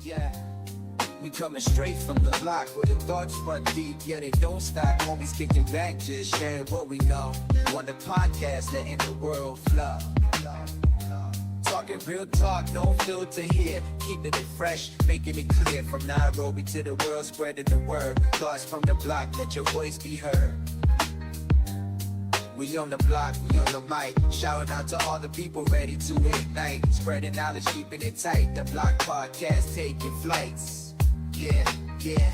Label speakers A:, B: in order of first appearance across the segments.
A: Yeah, we coming straight from the block where the thoughts run deep. Yeah, they don't stop, always kicking back, just sharing what we know. On the podcast, letting the world flow. Talking real talk, no filter here. Keeping it fresh, making it clear. From Nairobi to the world, spreading the word. Thoughts from the block, let your voice be heard. We on the block, we on the mic. Shouting out to all the people ready to ignite. Spreading knowledge, keeping it tight. The Block Podcast taking flights. Yeah, yeah.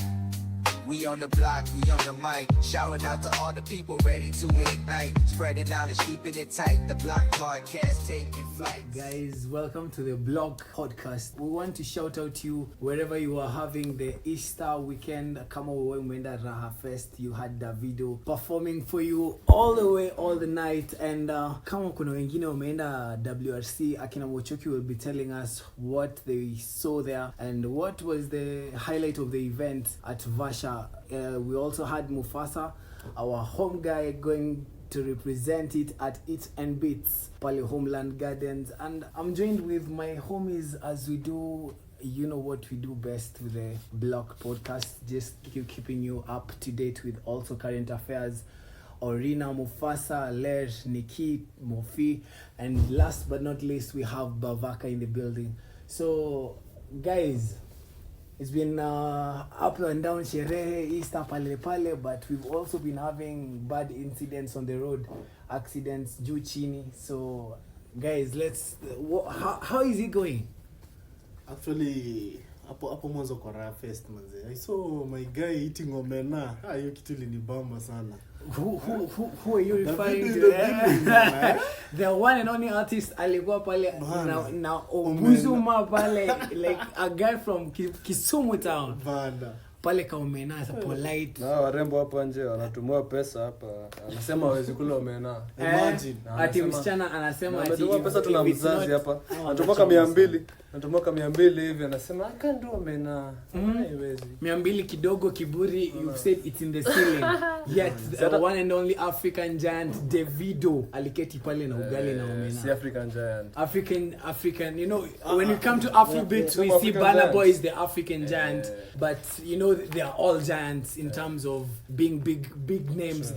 A: We on the block, we on the mic. Shouting out to all the people ready to ignite. Spreading knowledge, keeping it tight. The Block Podcast taking flight.
B: Guys, welcome to the Block Podcast. We want to shout out to you wherever you are having the Easter weekend. Kama wewe umeenda Raha Fest, you had the video performing for you all the way, all the night. And kama kuna wengine umeenda WRC, akina Mochoki will be telling us what they saw there and what was the highlight of the event at Vasha. We also had Mufasa, our home guy, going to represent it at Eat and Beats, Pale Homeland Gardens. And I'm joined with my homies as we do, you know what we do best with the Block Podcast, just keeping you up to date with also current affairs. Orina, Mufasa, Ler, Nikki, Mofi, and last but not least, we have Bavaka in the building. So, guys, it's been up and down sherehe, Easter pale, but we've also been having bad incidents on the road, accidents, juu chini. So, guys, how is it going?
C: Actually, hapo mwanzo kwa Raha Fest manze. I saw my guy eating omena. Hiyo kitu ilinibamba sana.
B: Who are you referring to? The one and only artist alikuwa pale na Obuzuma pale, like a guy from Kisumu town.
C: Banda.
B: Pale kaomena as a polite.
D: Na warembo hapa nje wanatumia pesa hapa. Anasema hawezi kula omena.
C: Imagine.
B: Ati msichana anasema ati
D: anatumia pesa, tuna mzazi hapa. Anatumia 200. Anatumia 200 hivi, anasema I can't do omena. Haiwezi.
B: 200 kidogo kiburi. You've said it's in the ceiling. Yet the one and only African giant Davido aliketi pale na ugali na omena.
D: Si African giant.
B: African, you know, when we come to Afrobeat, we see Burna Boy is the African giant, but you know they are all giants in terms of being big names. Sure.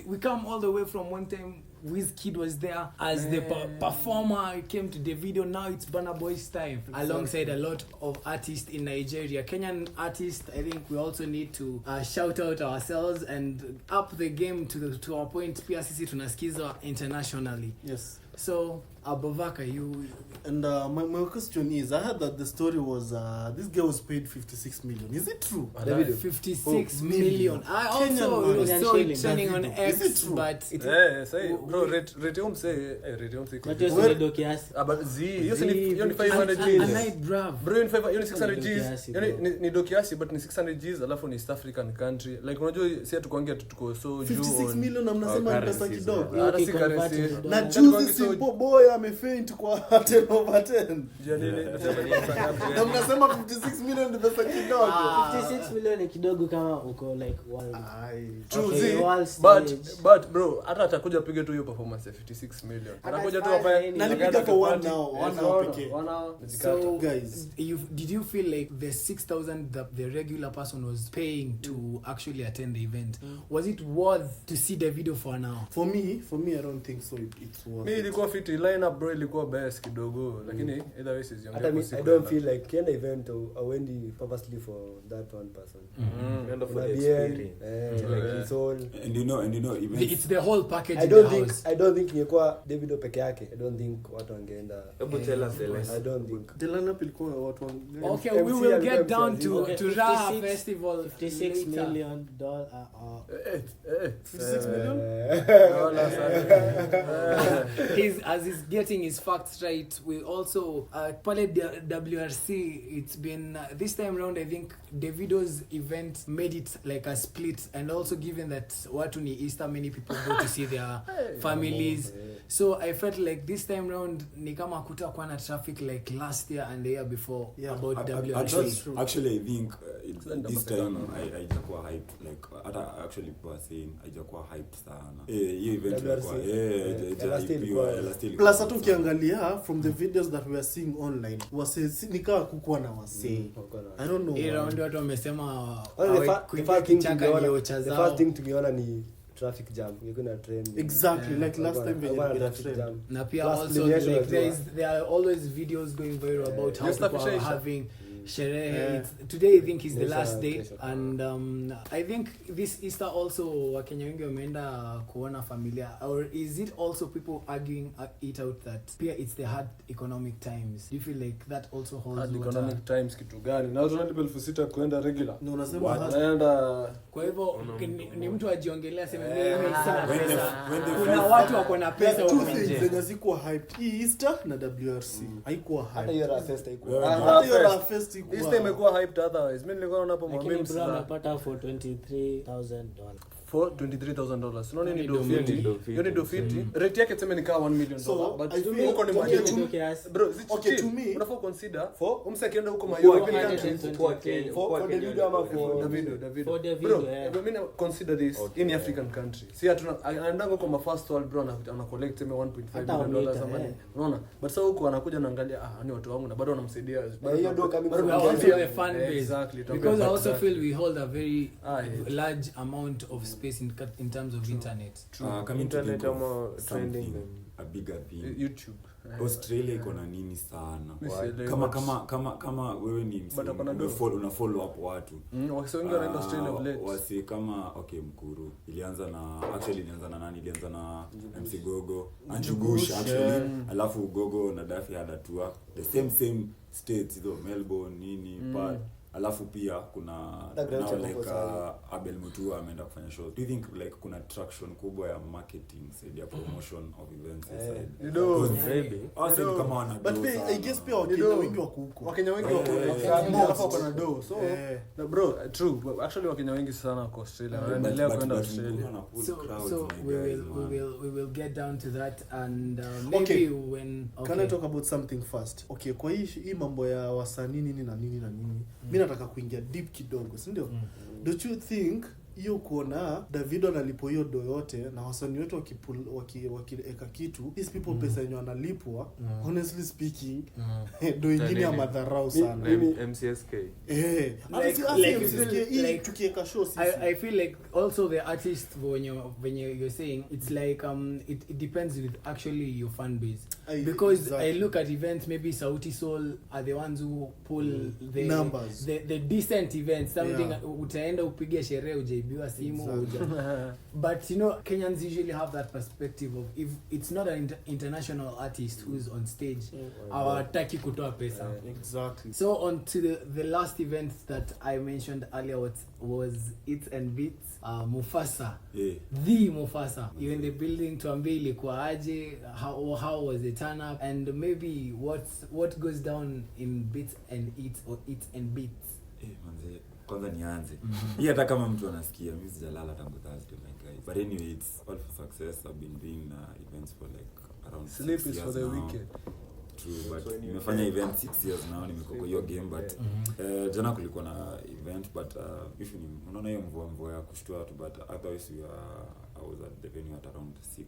B: We come all the way from one time. Wizkid was there as the performer. It came to Davido. Now it's Burna Boy's time, alongside a lot of artists in Nigeria, Kenyan artists. I think we also need to shout out ourselves and up the game to our point. PRCC tunasikiza internationally.
C: Yes.
B: So, Abovaka, you...
C: And my question is, I heard that the story was, this girl was paid 56 million. Is it true?
B: 56 million. I also saw it trending on X,
C: is it true?
B: But...
D: say, bro, rate home say.
E: But just only do kiasi.
D: But you ni 500 Gs.
B: A night, bruv.
D: Bro, you ni 600 Gs. Ni do kiasi, but ni 600 Gs, alafu ni East African country. Like, unajua, si atukuangia tutuko so juu.
C: 56 million, amnasema ni pesa kidogo.
D: Hata si currency.
C: Na juzi simple boy amefaint kwa 10 over 10. Na mnasema 56 million ni pesa kidogo.
E: 56 million ni kidogo kama uko like one.
D: But bro, hata atakuja piga tu hiyo performance ya 56 million. Anakuja tu hapa
C: na nipiga for one hour pekee.
B: So,
C: guys,
B: did you feel like the 6,000 that the regular person was paying to actually attend the event, was it worth to see the video for now?
C: For me, I don't think so. It's worth.
D: Me ilikuwa fit lineup bro, ilikuwa best kidogo, lakini either way is
F: I don't feel like can event or when purposely for that one person.
D: End of
F: For
D: the
F: the
D: experience.
F: like it's all.
G: And you know events.
B: It's the whole package.
F: I don't think ingekuwa Davido peke yake. I don't think watu wangeenda.
G: Hebu tell us the list.
F: I don't think.
C: The lineup ilikuwa watu
B: Okay, we will get down to Raha Festival.
E: $56 million.
C: 56 million?
B: He's getting his facts right. We also pale WRC, it's been this time around, I think Davido's event made it like a split, and also given that watu ni Easter, many people go to see their families. So I felt like this time around ni kama kutakuwa na traffic like last year and the year before about WRC.
G: Actually, I think this time haijakuwa hyped like hata actually people are saying haijakuwa hyped sana hiyo event ilikuwa still
C: plus hata ukiangalia from the videos that we are seeing online wase nikawa kukuwa na wase I don't know
B: ndio watu wamesema
F: the first thing tungeona ni traffic jam. You're gonna train.
C: Exactly, like last time we had traffic jam.
B: Na pia also like there are always videos going viral about how people are having sherehe. Today I think is the last day and I think this Easter also Wakenya wengi wameenda kuona familia, or is it also people arguing it out that pia it's the hard economic times? Do you feel like that also holds
D: hard economic times kitu gani? Na unataka elfu sita kuenda regular.
C: Na unasema
D: anaenda
B: kwa hivyo ni mtu ajiongelea sema mimi sina pesa. Kuna watu wako na pesa
C: huko nje. Zenye zikuwa hype Easter na WRC. Haikuwa hype.
F: Hata hiyo fest haikuwa.
C: Hata hiyo fest
D: this time imekuwa hyped otherwise. Mimi nilikuwa naona hapo memes
E: za napata for $23,000
D: for $23,000. Unaona ni dofiti. Hiyo ni dofiti. Rate yake tuseme ni kama $1 million. But huko ni marketing. Bro, okay to me unafaa consider for umsekienda huko mayo
F: for the video ama for
D: the video. Bro, mimi consider this in African country. Si hatuna anaenda huko ma first world bro ana collect tuseme $1.5 million ama nini. Unaona? But sasa huko anakuja naangalia ni watu wangu na bado wanamsaidia.
F: Hiyo ndio kama
B: the fan base. Exactly. Because I also feel we hold a very large amount of space in terms of internet.
G: Internet ama trending a bigger thing.
D: YouTube.
G: Australia iko na nini sana. Kama wewe ni una follow up watu.
D: Wase wengi wanaenda Australia late.
G: Wase kama Mkuru ilianza na nani? Ilianza na MC Gogo, Anjugush actually. Alafu Gogo na Daffy had a tour the same states hizo Melbourne nini but alafu pia kuna like Abel Mutua ameenda kufanya show. Do you think like kuna traction kubwa ya marketing side ya promotion of events side?
D: You know
G: maybe kama wana
C: but I guess pia Wakenya wengi wako huko.
D: Wakenya wengi wako alafu kuna do. So na bro true actually Wakenya wengi sana wako Australia. Wanaendelea kwenda Australia.
B: So we will get down to that and maybe when
C: can I talk about something first? Okay, kwa hii mambo ya wasanii nini na nini mimi nataka kuingia deep kidogo, si ndio? Don't you think hiyo kuona Davido analipo hiyo do yote na wasanii wetu wakieka kitu these people pesa yenye wanalipwa honestly speaking do ingine ya madharau sana
G: MCSK
C: like tukieka show sisi
B: I feel like also the artist when you're saying it's like it depends with actually your fan base because I look at events maybe Sauti Sol are the ones who pull the
C: numbers
B: the decent events something utaenda upige sherehe ujaibiwa simu but you know Kenyans usually have that perspective of if it's not an international artist who's on stage hawataki kutoa pesa
C: exactly.
B: So on to the last event that I mentioned earlier was Eats and Beats Mufasa the Mufasa in the building tuambie ilikuwa aje how was the turn up and maybe what goes down in Beats and Eats or Eats and Beats
G: manze kwanza nianze hii hata kama mtu anasikia mimi sijalala tangu Thursday my guys but anyway it's all for success. I've been doing events for like around
D: sleep is for the wicked.
G: True but nimefanya event 6 years now nimekuwa kwa hiyo game but jana kulikuwa na event but if ni unaona hiyo mvua ya kushtua watu but otherwise I was at the venue at around 6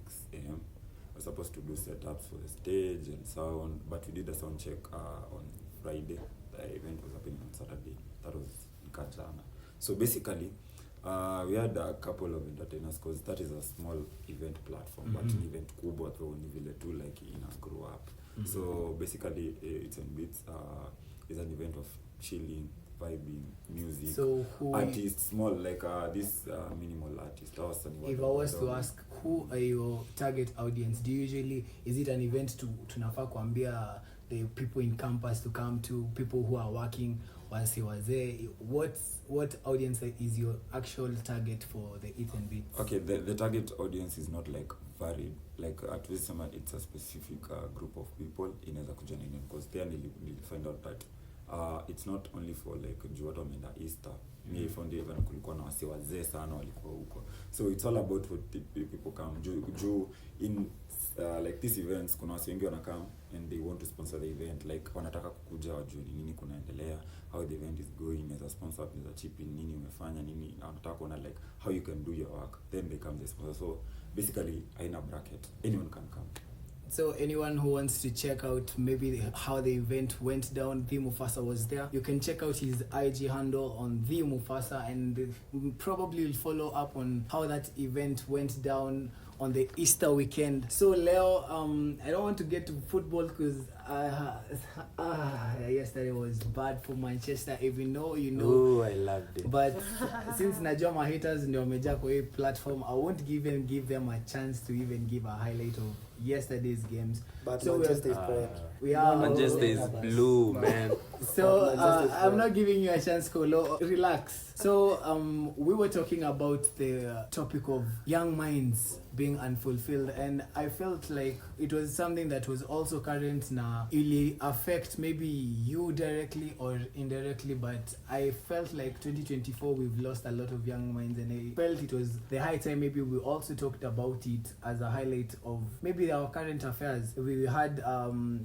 G: am. I was supposed to do setups for the stage and sound but we did a sound check on Friday. The event was happening on Saturday. That was Kajana. So basically we had a couple of entertainers because that is a small event platform but an event kubwa though ni vile tu like ina grow up. So basically It's and Beats is an event of chilling, vibing, music,
B: so
G: artists, small like this minimal artist.
B: If I was to ask who are your target audience, do you usually is it an event tunafaa kuambia the people in campus to come to, people who are working once was there, what audience is your actual target for the Eat and Beats?
G: Okay, the target audience is not like varied like at least it's a specific group of people inaweza kuja nini because there nili find out that it's not only for like watu wameenda Easter. Me found even kulikuwa na wazee sana walikuwa huko, so it's all about what people come juu in like these events kuna watu wengi wanakam and they want to sponsor the event like wanataka kukuja wajue nini kunaendelea, how the event is going, as a sponsor, as a chip in nini umefanya nini, anataka kuona like how you can do your work, then they come the sponsor. So basically haina bracket, anyone can come.
B: So anyone who wants to check out maybe how the event went down, The Mufasa was there. You can check out his IG handle on The Mufasa, and probably will follow up on how that event went down on the Easter weekend. So Leo, I don't want to get to football because yesterday was bad for Manchester, even though you know.
E: Oh, I loved it.
B: But since najua my haters ndio wamejaa kwa hii platform, I won't give them a chance to even give a highlight of yesterday's games.
F: But
B: so
F: Manchester is quiet.
B: we are
E: Manchester is blue, man.
B: So I'm not giving you a chance, Kolo. Relax. So we were talking about the topic of young minds being unfulfilled, and I felt like it was something that was also current now. It will affect maybe you directly or indirectly, but I felt like 2024 we've lost a lot of young minds, and I felt it was the high time maybe we also talked about it as a highlight of maybe our current affairs. We had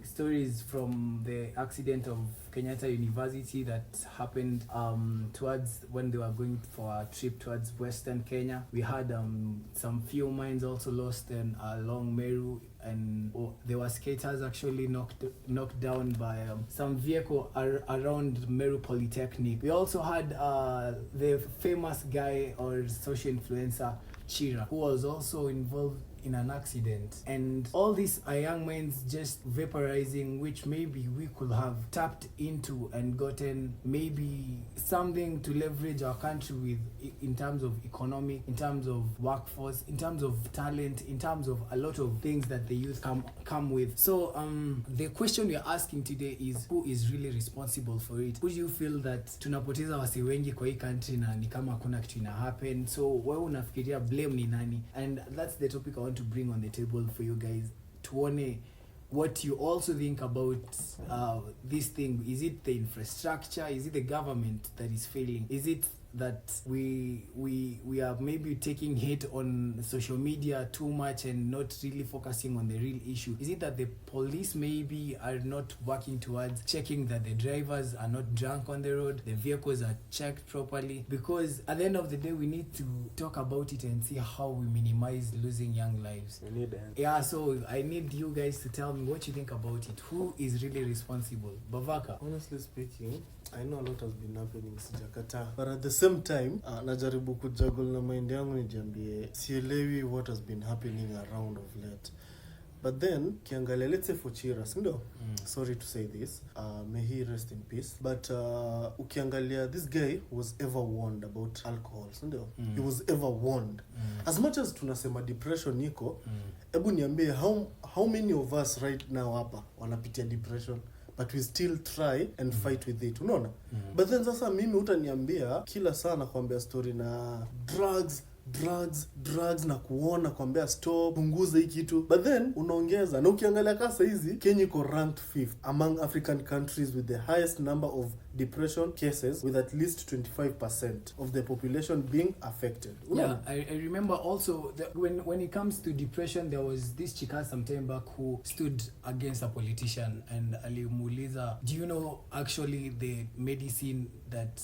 B: stories from the accident of Kenyatta University that happened towards when they were going for a trip towards Western Kenya. We had some few minds also lost along Meru, and there were skaters actually knocked down by some vehicle around Meru Polytechnic. We also had the famous guy or social influencer Chira, who was also involved in an accident, and all these are young minds just vaporizing, which maybe we could have tapped into and gotten maybe something to leverage our country with in terms of economy, in terms of workforce, in terms of talent, in terms of a lot of things that the youth come with. So the question we're asking today is, who is really responsible for it? Who do you feel that tunapoteza wasi wengi kwa hii country na ni kama hakuna kitu ina happen? So wewe unafikiria blame ni nani? And that's the topic I want to bring on the table for you guys. Tuone what you also think about this thing. Is it the infrastructure? Is it the government that is failing? Is it that we are maybe taking hate on social media too much and not really focusing on the real issue? Is it that the police maybe are not working towards checking that the drivers are not drunk on the road, the vehicles are checked properly? Because at the end of the day, we need to talk about it and see how we minimize losing young lives.
E: We need that.
B: Yeah, so I need you guys to tell me what you think about it. Who is really responsible? Bavaka?
C: Honestly speaking, I know a lot has been happening, sijakata, but at the same time najaribu kujuggle na mind yangu nijiambie sielewi what has been happening around of late. But then kiangalia, let's say for Chira, sindo? Sorry to say this, may he rest in peace, but ukiangalia, this guy was ever warned about alcohol, sindo? He was ever warned. As much as tunasema depression iko, ebu niambie how many of us right now hapa wanapitia depression, but we still try and fight with it, unaona? But then sasa mimi utaniambia kila sana kuambia story na drugs na kuona kuambia stop, punguza hii kitu, but then unaongeza na ukiangalia kasa hizi Kenya iko ranked 5th among African countries with the highest number of depression cases, with at least 25% of the population being affected.
B: Yeah, I remember also that when it comes to depression, there was this chika some time back who stood against a politician and alimuuliza, do you know actually the medicine that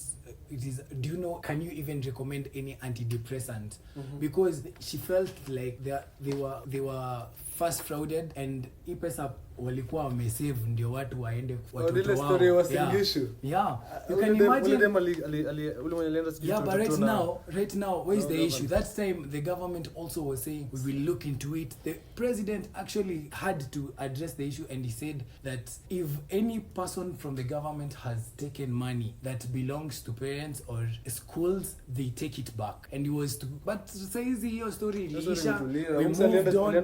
B: it is, do you know, can you even recommend any antidepressant? Because she felt like they were first frauded, and hii pesa walikuwa wamesave ndio watu waende watoto wao.
D: Story was the issue.
B: Yeah, you can imagine.
D: Yeah,
B: but right now, where is the issue? That time the government also was saying we will look into it. The president actually had to address the issue, and he said that if any person from the government has taken money that belongs to parents or schools, they take it back. And he was to, but says your story, we moved on.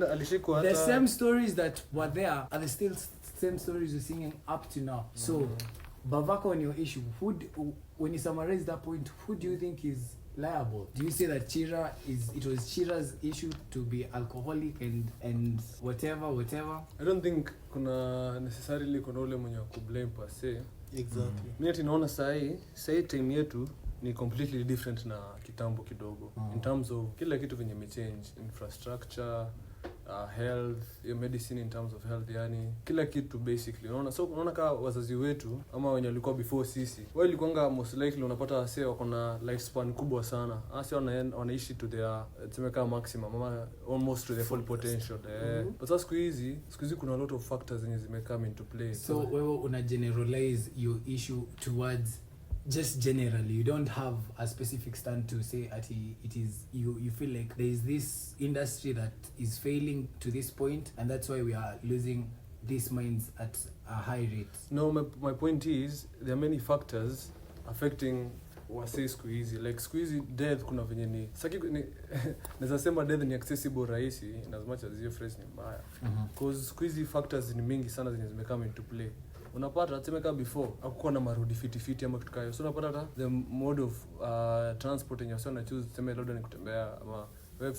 B: The same stories that were there are the still same stories we're singing up to now. So, Bavaka, on your issue, when you summarize that point, who do you think is liable? Do you say that it was Chira's issue to be alcoholic and whatever?
D: I don't think kuna necessarily kuna ule mwenye kublame per se.
C: Exactly.
D: Mimi naona sahi time yetu ni completely different na kitambo kidogo. In terms of kila kitu venye change, infrastructure, health, your medicine in terms of health, yani kila kitu basically. Unaona kama wazazi wetu ama wenye walikuwa before sisi, wao ilikuanga most likely unapata wase wako na lifespan kubwa sana. Asi wanaishi to their tumeka maximum ama almost to their full potential. But sasa siku hizi kuna a lot of factors zenye zimecome into play.
B: So wewe una generalize your issue towards just generally, you don't have a specific stand to say at it is you feel like there is this industry that is failing to this point and that's why we are losing these minds at a high rate.
D: No, my point is there are many factors affecting wase siku hizi. Like siku hizi death kuna venye ni naweza sema death ni accessible rahisi in as much as your phrase ni mbaya. Because siku hizi factors ni mingi sana zenye zimecome into play. Unapata tumeka before hakukuwa na marudi fiti ama kitu kayo, so unapata hata the mode of transport yenye wasa na choose tuseme labda ni kutembea ama wewe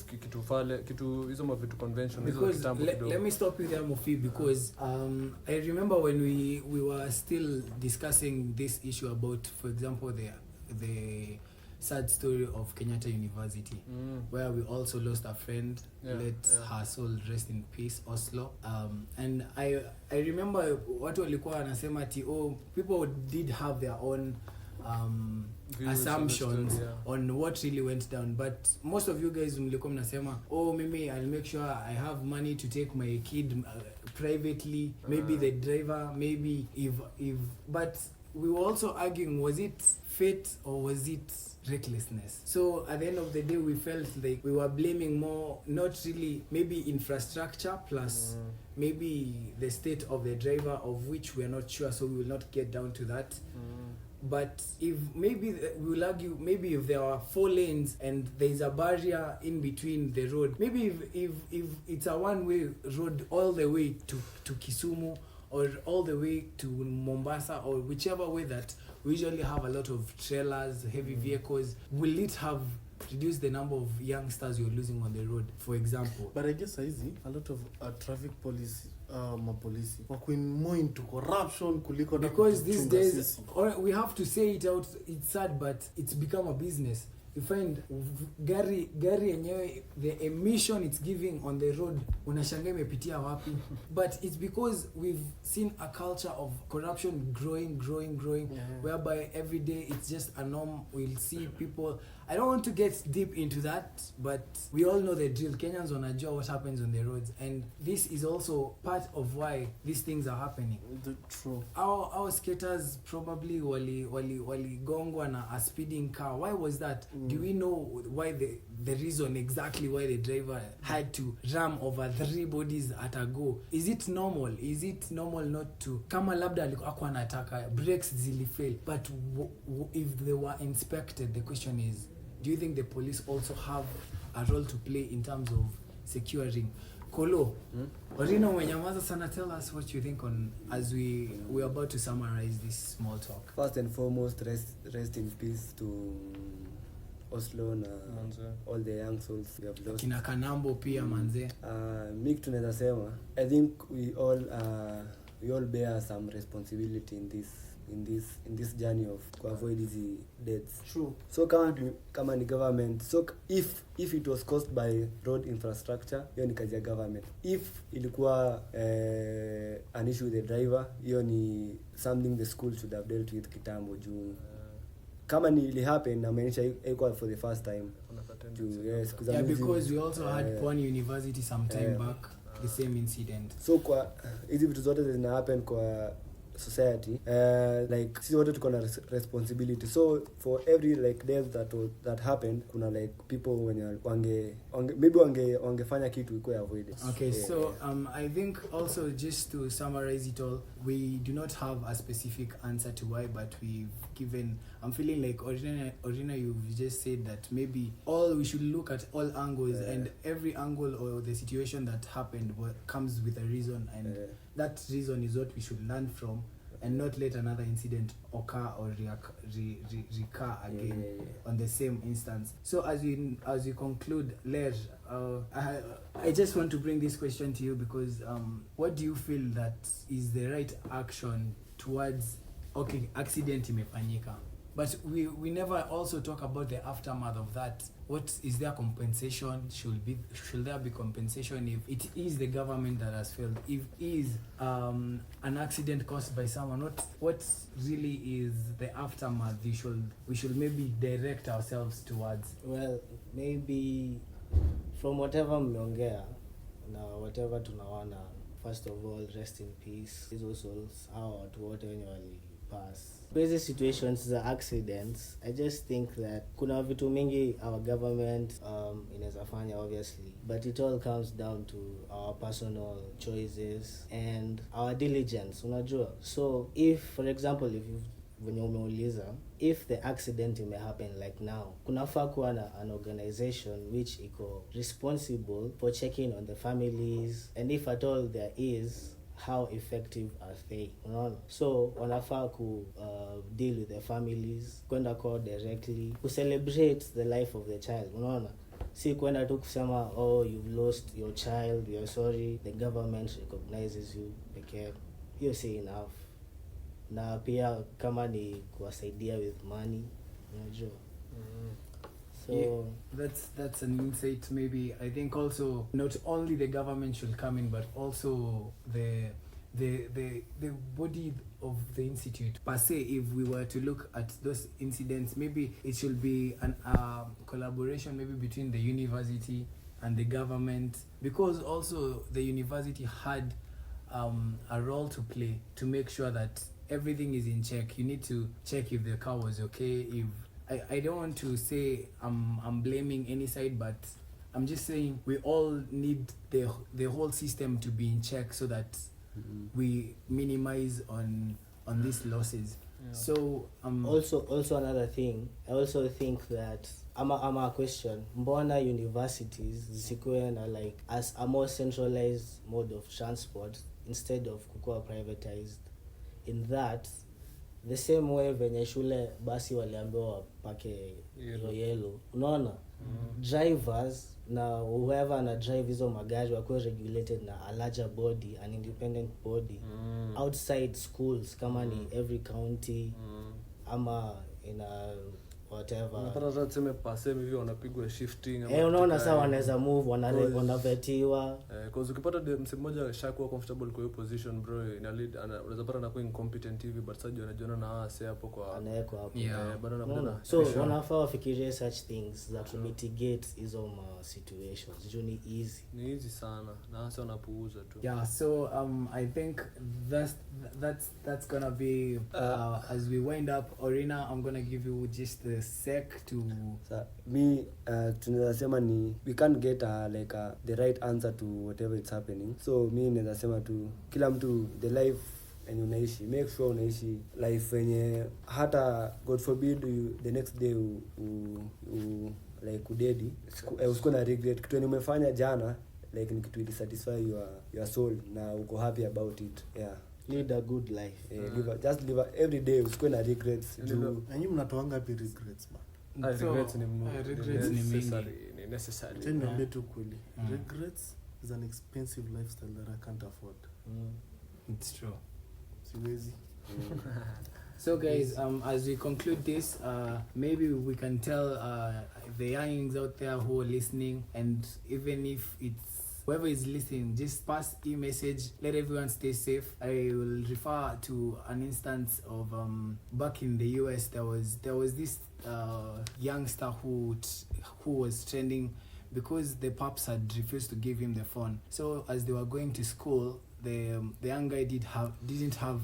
D: kitu hizo mavitu convention hizo kitambo kidogo.
B: Let me stop you there Mofi, because I remember when we were still discussing this issue about, for example, the sad story of Kenyatta University, where we also lost a friend. Let her soul rest in peace, Oslo. And I remember watu walikuwa wanasema ati people did have their own assumptions on what really went down, but most of you guys mlikuwa mnasema maybe I'll make sure I have money to take my kid privately, maybe the driver, maybe if but we were also arguing, was it fate or was it recklessness? So at the end of the day we felt like we were blaming more, not really maybe infrastructure plus maybe the state of the driver, of which we are not sure, so we will not get down to that. But if maybe we will argue, maybe if there are 4 lanes and there is a barrier in between the road, maybe if it's a one-way road all the way to Kisumu or all the way to Mombasa or whichever way that we usually have a lot of trailers, heavy vehicles, will it have reduced the number of youngsters you're losing on the road, for example?
C: But I guess a lot of traffic police mapolisi wako more into corruption kuliko,
B: because these days we have to say it out, it's sad but it's become a business. You find gari yenyewe, the emission it's giving on the road unashangaa imepitia wapi. But it's because we've seen a culture of corruption growing, whereby every day it's just a norm. We'll see people, I don't want to get deep into that, but we all know the drill. Kenyans wanajua what happens on the roads, and this is also part of why these things are happening.
C: True.
B: Our skaters probably wali gongwa na a speeding car. Why was that? Do we know why the reason exactly why the driver had to ram over 3 bodies at a go? Is it normal? Is it normal not to, kama labda alikuwa anataka brakes zilifail, but if they were inspected, the question is, do you think the police also have a role to play in terms of securing? Kolo, Orino Wenyamaza sana, tell us what you think on, as we're about to summarize this small talk.
F: First and foremost, rest in peace to Oslo na all the young souls we have lost.
B: Kina Kanambo pia manze.
F: Mik tunaweza sema, I think we all bear some responsibility in this journey of to avoid these deaths.
C: True.
F: So kama ni government, so if it was caused by road infrastructure, hiyo ni kazi ya government. If ilikuwa an issue with the driver, hiyo ni something the school should have dealt with kitambo juu kama ni ili happen na maanisha iko for the first time. Yes,
B: because we also had Pwani University some time back, the same incident.
F: So kwa hizi vitu zote zina happen kwa society, like sisi wote tuko na responsibility. So for every like death that happened, kuna like people wenye wangefanya kitu iko avoided.
B: Okay, so I think also just to summarize it all, we do not have a specific answer to why, but we've given, I'm feeling like Orina, you've just said that maybe we should look at all angles, and every angle or the situation that happened comes with a reason, and that reason is what we should learn from, and not let another incident occur or recur again on the same instance. So as we conclude, Ler, I just want to bring this question to you because what do you feel that is the right action towards, okay, accident imefanyika, But we never also talk about the aftermath of that. What is there compensation? Should there be compensation if it is the government that has failed? If it is an accident caused by someone, what really is the aftermath? We should maybe direct ourselves towards.
E: Well, maybe from whatever mmeongea na whatever tunaona, first of all, rest in peace hizo souls hao watu wote wenye walipass. Hizi situations za accidents, I just think that kuna vitu mingi our government inaweza fanya obviously, but it all comes down to our personal choices and our diligence, unajua. So if for example, venye umeuliza, if the accident may happen like now, kunafaa kuwa na an organization which iko responsible for checking on the families, and if at all there is, how effective are they, unaona. So wanafaa ku deal with the families, kwenda call directly, to celebrate the life of the child, unaona. Si kwenda tu kusema oh you've lost your child, we are sorry, the government recognizes you pekee. Hiyo si enough. Na pia kama ni kuwasaidia with money, unajua. So
B: yeah, that's an insight. Maybe I think also not only the government should come in, but also the body of the institute per se. If we were to look at those incidents, maybe it should be an collaboration maybe between the university and the government, because also the university had a role to play to make sure that everything is in check. You need to check if the car was okay. If I don't want to say I'm blaming any side, but I'm just saying we all need the whole system to be in check so that we minimize on these losses. Yeah. So
E: also another thing, I also think that ama question, mbona universities zisikuwe na like as a more centralized mode of transport instead of kukua privatized, in that the same way venye shule basi waliambiwa pake yellow, unaona. Drivers na whoever na drive hizo magari wakuwe regulated na a larger body, an independent body outside schools, kama ni every county ama in a whatever.
D: Unapata hata tuseme pasemi hivi wanapigwa shifting
E: unaona sasa wanaweza move, wanavetiwa.
D: Cause ukipata mse mmoja shakuwa comfortable kwa hiyo position bro, ina lead unaweza pata anakuwa incompetent hivi, but sasa anajiona na hasa hapo kwa
E: anawekwa hapo.
D: Bado anapata.
E: So wanafaa wafikirie such things that to mitigate hizo situations. Juu ni easy
D: sana na hasa wanapuuza tu.
B: Yeah, so I think that's gonna be as we wind up, Orina, I'm gonna give you just the sec to
F: tunaweza sema ni we can't get the right answer to whatever it's happening. So mi naweza sema tu kila mtu the life and unaishi, make sure unaishi life yenye hata god forbid the next day like udedi usikuwa na regret kitu yenye umefanya jana, like ni kitu ili satisfy your soul na uko happy about it. Yeah,
E: lead a good life.
F: Just live every day usikuwe na regrets.
C: Nanyi mnatoanga happy regrets man.
D: Regrets ni necessary.
C: Tell me tu kweli. Regrets is an expensive lifestyle that I can't afford.
B: It's true.
C: Siwezi.
B: So guys, as we conclude this, maybe we can tell the youngins out there who are listening, and even if it's whoever is listening, just pass e-message, let everyone stay safe. I will refer to an instance of back in the US, there was this youngster who was trending because the pups had refused to give him the phone. So as they were going to school, the young guy didn't have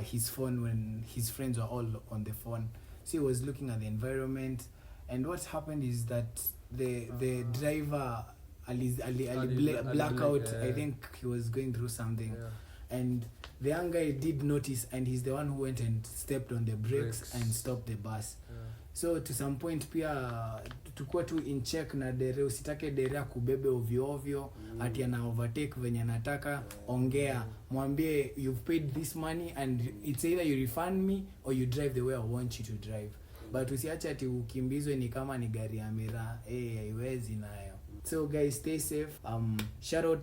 B: his phone when his friends were all on the phone. So he was looking at the environment, and what happened is that the driver blackout. I think he was going through something, and the young guy did notice, and he's the one who went and stepped on the brakes and stopped the bus. So to some point pia tukua tu in check na dere, usitake dere kubebe ovyo ovyo ati ana overtake venye anataka. Ongea, mwambie you've paid this money and it's either you refund me or you drive the way I want you to drive. But usiache ati ukimbizwe ni kama ni gari ya miraa, haiwezi nayo. So guys, stay safe. Shout out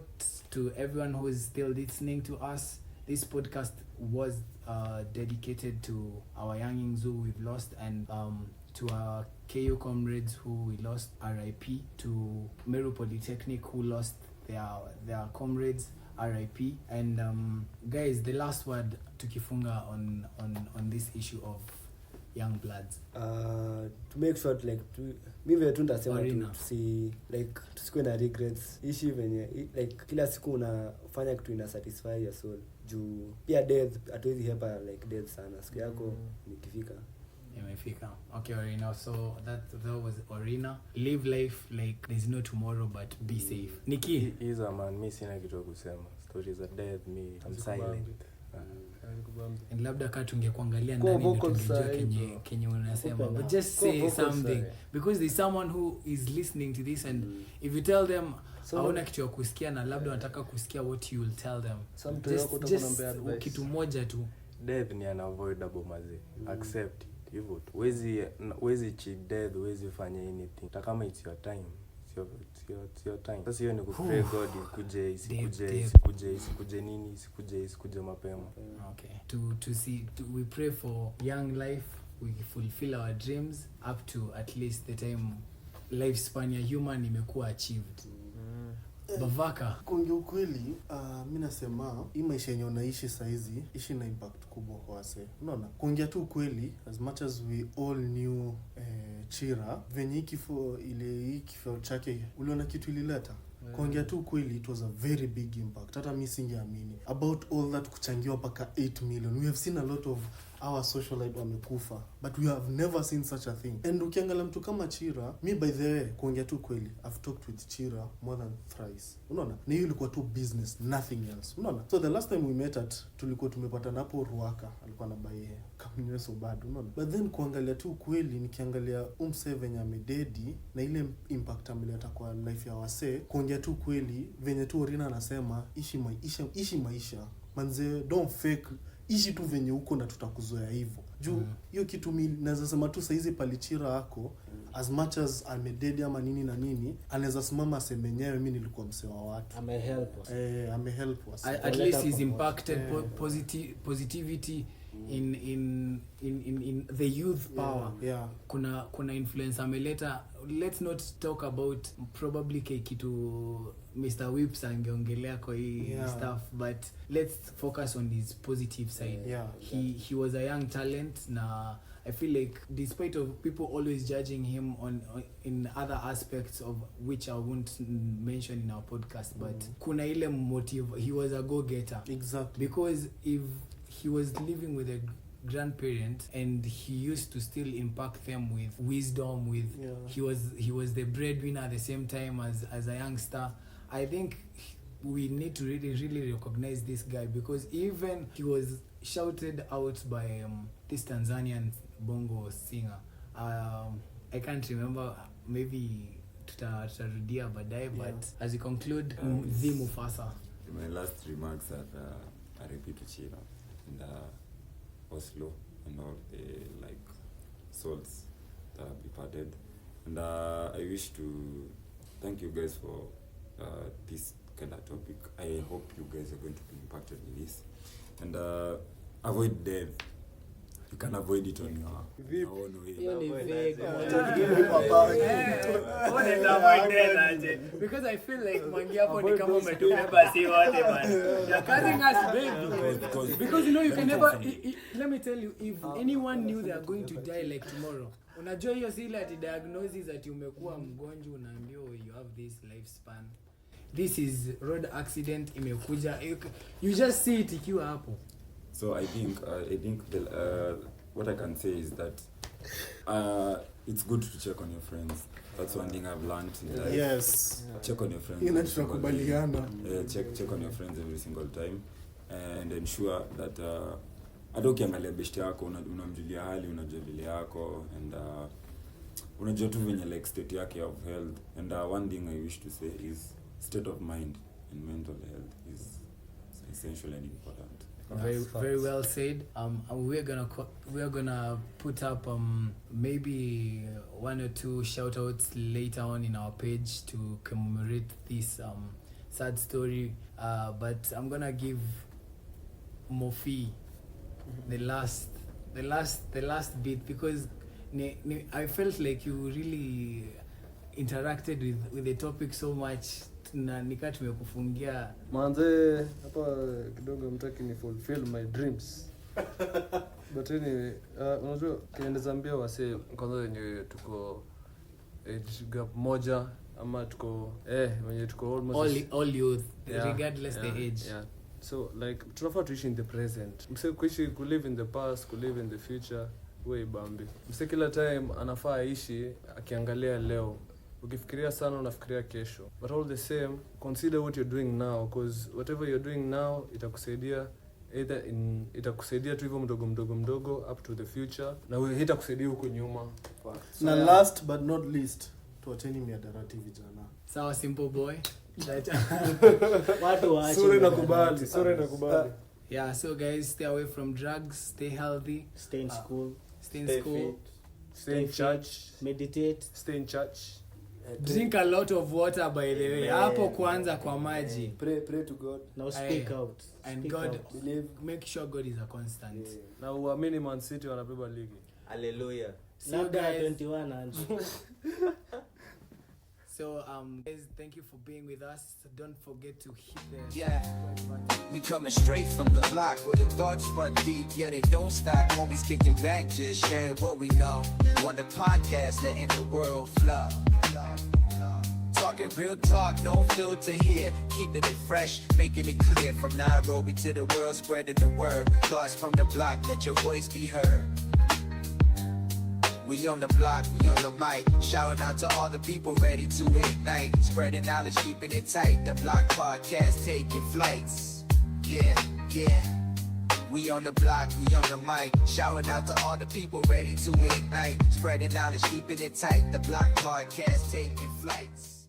B: to everyone who is still listening to us. This podcast was dedicated to our youngings who we've lost, and to our KU comrades who we lost, RIP, to Meru Polytechnic who lost their comrades, RIP. And guys, the last word tukifunga on this issue of young bloods.
F: To make sure like mi vile tu nitasema tu like tusikuwe na regrets, ishi venye like kila siku unafanya kitu ina satisfy your soul, juu pia death hatuwezi hepa like death sana, siku yako nikifika
B: imefika. Okay, Orina, so that was Orina. Live life like there's no tomorrow, but be safe. Nikki,
H: he's a man, mi sina kitu kusema. Stories are dead, me I'm silent.
B: And labda kaa tungekuangalia ndani ndio tungejua kenye unasema, but just say something because there's someone who is listening to this, and if you tell them hauna kitu ya kusikia na labda wanataka kusikia what you will tell them, just kitu moja tu.
H: Death ni unavoidable mazi, accept it hivyo tu. Wezi cheat death, wezi fanya anything hata kama it's your time. It's your time. Sasa hiyo ni kupray God isikuje mapema.
B: Okay. We pray for young life, we fulfill our dreams up to at least the time lifespan ya human imekuwa achieved. Bavaka,
C: kuongea ukweli, mimi nasema hii maisha yenye unaishi saizi ishi na impact kubwa kwa wase. Unaona? Kuongea tu ukweli, as much as we all knew Chira venye kifo chake uliona kitu ilileta. Kuongea tu ukweli, it was a very big impact. Hata mimi singeamini about all that kuchangiwa paka 8 million. We have seen a lot of our socialite wamekufa, but we have never seen such a thing. And ukiangalia mtu kama Chira, me by the way, kuongea tu kweli, I've talked with Chira more than thrice. Unaona? Na hiyo ilikuwa tu business, nothing else. Unaona? So the last time we met tulikuwa tumepatana hapo Ruaka, alikuwa na buy kamnywe so bad, unaona? But then kuangalia tu kweli, nikiangalia venye amededi na ile impact ameleta kwa life ya wase, kuongea tu kweli venye tu Orina anasema, ishi maisha. Manze, don't fake, ishi tu venye uko na tutakuzoea hivyo. Juu hiyo kitu mimi naweza sema tu saizi palichira yako, as much as amededi ama nini na nini, anaweza simama semenyewe mimi nilikuwa msee wa watu. Amehelp us.
B: At least he's impacted positivity in the youth power.
C: Yeah.
B: Kuna influence ameleta. Let's not talk about probably kitu Mr. Whips angeongelea kwa hii stuff, but let's focus on his positive side. He was a young talent, na I feel like despite of people always judging him on in other aspects of which I won't mention in our podcast, but kuna ile motive, he was a go-getter.
C: Exactly.
B: Because if he was living with a grandparent and he used to still impact them with wisdom, he was the breadwinner at the same time as a youngster. I think we need to really recognize this guy, because even he was shouted out by this Tanzanian bongo singer. I can't remember, maybe tutarudia baadaye, but as we conclude, the Mufasa.
G: My last remarks are I repeat to Chira and Oslo and all the like souls that have departed, and I wish to thank you guys for this kind of topic. I hope you guys are going to be impacted with this, and avoid death. You can avoid it on your own way.
B: Because I feel like mangi hapo ni kama umetubeba si wote man. You're carrying us baby. Because you know you can never let me tell you, if anyone knew they are going to die like tomorrow, unajua hiyo si ile ati diagnosis ati umekuwa mgonjwa unaambiwa you have this lifespan. This is road accident imekuja, you just see it ikiwa hapo.
G: So I think what I can say is that it's good to check on your friends. That's one thing I've learned in life.
C: Yes.
G: Check on your friends. Check on your friends every single time, and ensure that hata ukiangalia best yako unamjulia hali, unajua vile yako, and unajua tu venye like state yake of health. And one thing I wish to say is state of mind and mental health is essential and important.
B: Very well said. We're gonna put up maybe 1 or 2 shout outs later on in our page to commemorate this sad story, but I'm gonna give Mofi the last bit, because I felt like you really interacted with the topic so much, na nika tumekufungia
D: manze hapa kidogo mtaki ni fulfill my dreams. But anyway, unajua kiendezambia wase kwanza wenye tuko age gap moja ama tuko wenye tuko almost
B: all youth, regardless the age.
D: Yeah. So like tunafaa tuishi in the present. Mse kuishi live in the past, live in the future, way bambi. Mse kila time anafaa aishi akiangalia leo. Ukifikiria sana unafikiria kesho. But all the same, consider what you're doing now, because whatever you're doing now itakusaidia itakusaidia tu hivyo mdogo up to the future, na itakusaidia huko nyuma.
C: Na last but not least, tuacheni miadarati vijana.
B: Sawa, simple boy.
E: Watu waache.
D: Sura inakubali.
B: Yeah, so guys, stay away from drugs, stay healthy,
E: Stay in school,
B: stay in school,
D: Stay in church.
E: meditate.
D: Stay in church.
B: drink a lot of water, by the way. Hapo kwanza kwa maji.
F: Pray to God.
E: Now speak out.
B: And
E: Speak
B: God,
E: out.
F: Believe.
B: make sure God is a constant.
D: Na uamini Man City wanabeba ligi.
F: Hallelujah.
B: So
E: Labda
B: guys,
E: 21 and
B: so guys, thank you for being with us. Don't forget to hit the
A: Yeah. We coming straight from the block where the thoughts run deep, yeah they don't stop. Always kicking back, just sharing what we know. On the podcast, letting the world flow. Talking real talk, no filter here. Keeping it fresh, making it clear. From Nairobi to the world, spreading the word. Thoughts from the block, let your voice be heard. We on the block, we on the mic. Shouting out to all the people ready to ignite. Spreading knowledge, keeping it tight. The Block Podcast taking flights. Yeah. We on the block, we on the mic. Shouting out to all the people ready to ignite. Spreading knowledge, keeping it tight. The Block Podcast taking flights.